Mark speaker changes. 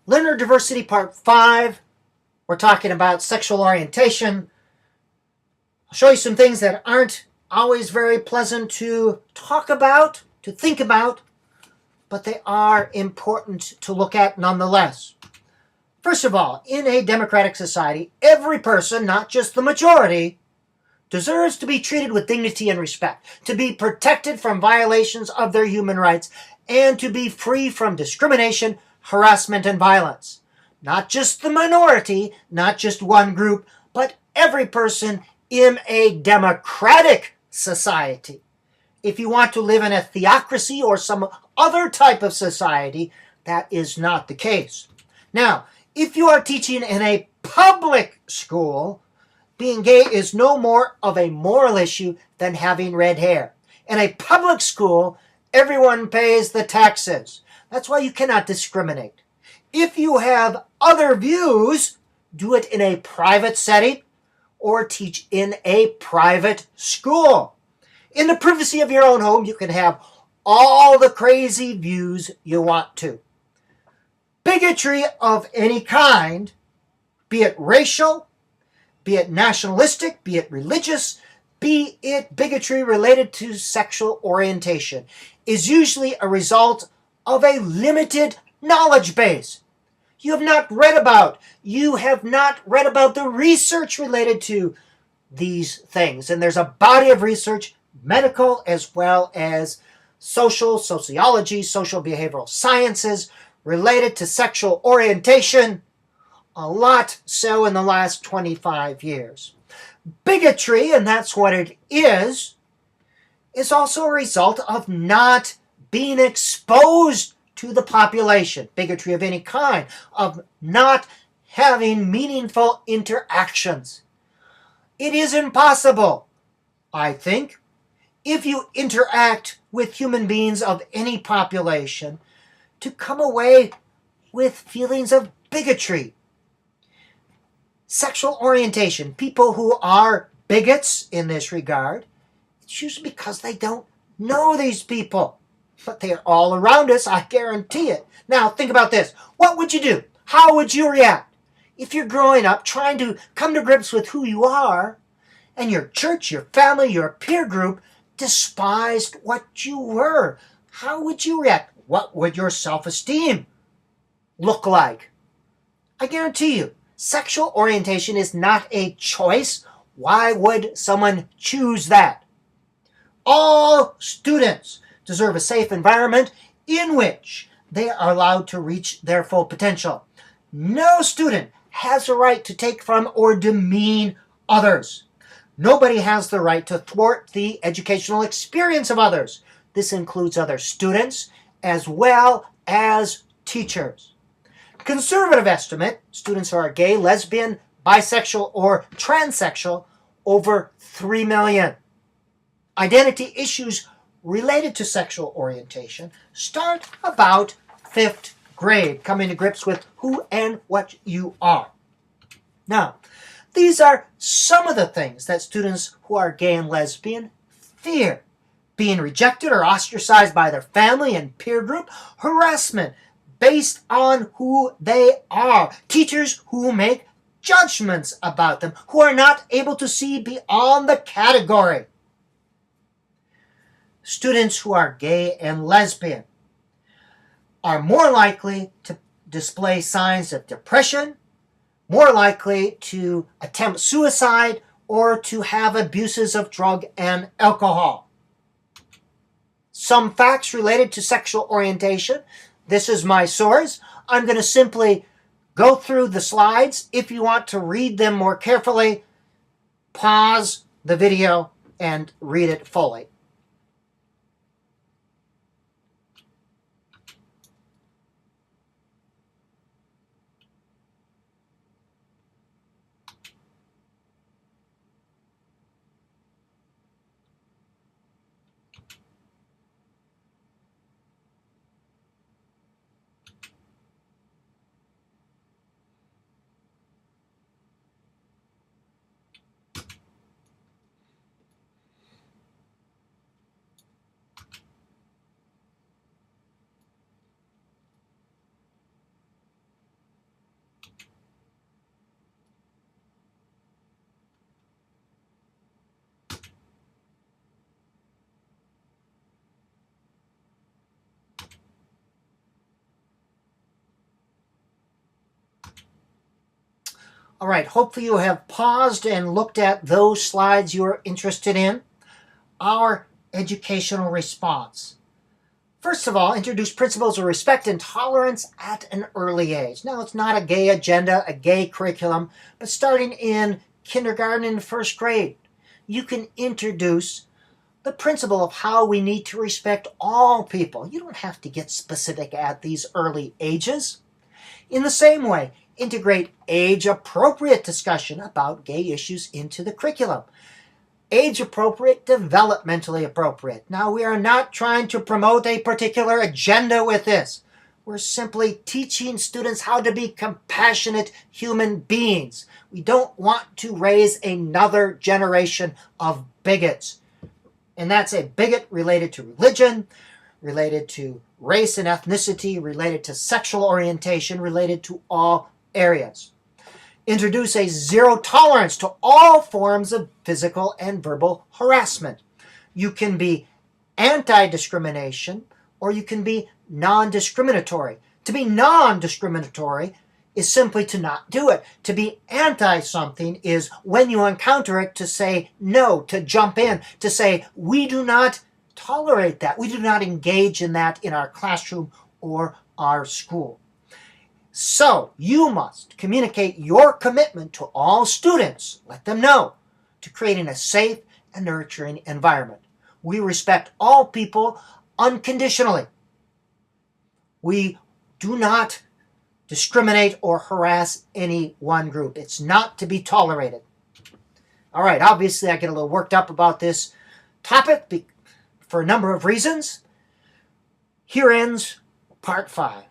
Speaker 1: Learner Diversity Part 5. We're talking about sexual orientation. I'll show you some things that aren't always very pleasant to talk about, to think about, but they are important to look at nonetheless. First of all, in a democratic society, every person, not just the majority, deserves to be treated with dignity and respect, to be protected from violations of their human rights, and to be free from discrimination, harassment, and violence. Not just the minority, not just one group, but every person in a democratic society. If you want to live in a theocracy or some other type of society, that is not the case. Now, if you are teaching in a public school, being gay is no more of a moral issue than having red hair. In a public school, everyone pays the taxes. That's why you cannot discriminate. If you have other views, do it in a private setting or teach in a private school. In the privacy of your own home, you can have all the crazy views you want to. Bigotry of any kind, be it racial, be it nationalistic, be it religious, be it bigotry related to sexual orientation, is usually a result of a limited knowledge base. You have not read about the research related to these things. And there's a body of research, medical as well as sociology, social behavioral sciences, related to sexual orientation, a lot so in the last 25 years. Bigotry, and that's what it is also a result of not being exposed to the population. Bigotry of any kind, of not having meaningful interactions. It is impossible, I think, if you interact with human beings of any population, to come away with feelings of bigotry. Sexual orientation, people who are bigots in this regard, it's usually because they don't know these people. But they are all around us, I guarantee it. Now, think about this. What would you do? How would you react if you're growing up trying to come to grips with who you are, and your church, your family, your peer group despised what you were? How would you react? What would your self-esteem look like? I guarantee you, sexual orientation is not a choice. Why would someone choose that? All students deserve a safe environment in which they are allowed to reach their full potential. No student has a right to take from or demean others. Nobody has the right to thwart the educational experience of others. This includes other students as well as teachers. Conservative estimate, students who are gay, lesbian, bisexual, or transsexual, over 3 million. Identity issues related to sexual orientation start about 5th grade, coming to grips with who and what you are. Now, these are some of the things that students who are gay and lesbian fear. Being rejected or ostracized by their family and peer group, harassment based on who they are, teachers who make judgments about them, who are not able to see beyond the category. Students who are gay and lesbian are more likely to display signs of depression, more likely to attempt suicide, or to have abuses of drug and alcohol. Some facts related to sexual orientation. This is my source. I'm going to simply go through the slides. If you want to read them more carefully, pause the video and read it fully. All right, hopefully you have paused and looked at those slides you're interested in. Our educational response. First of all, introduce principles of respect and tolerance at an early age. Now, it's not a gay agenda, a gay curriculum, but starting in kindergarten and first grade, you can introduce the principle of how we need to respect all people. You don't have to get specific at these early ages. In the same way, integrate age-appropriate discussion about gay issues into the curriculum. Age-appropriate, developmentally appropriate. Now, we are not trying to promote a particular agenda with this. We're simply teaching students how to be compassionate human beings. We don't want to raise another generation of bigots. And that's a bigot related to religion, related to race and ethnicity, related to sexual orientation, related to all areas. Introduce a zero tolerance to all forms of physical and verbal harassment. You can be anti-discrimination or you can be non-discriminatory. To be non-discriminatory is simply to not do it. To be anti-something is when you encounter it to say no, to jump in, to say we do not tolerate that. We do not engage in that in our classroom or our school. So you must communicate your commitment to all students. Let them know to creating a safe and nurturing environment. We respect all people unconditionally. We do not discriminate or harass any one group. It's not to be tolerated. All right, obviously I get a little worked up about this topic for a number of reasons. Here ends part 5.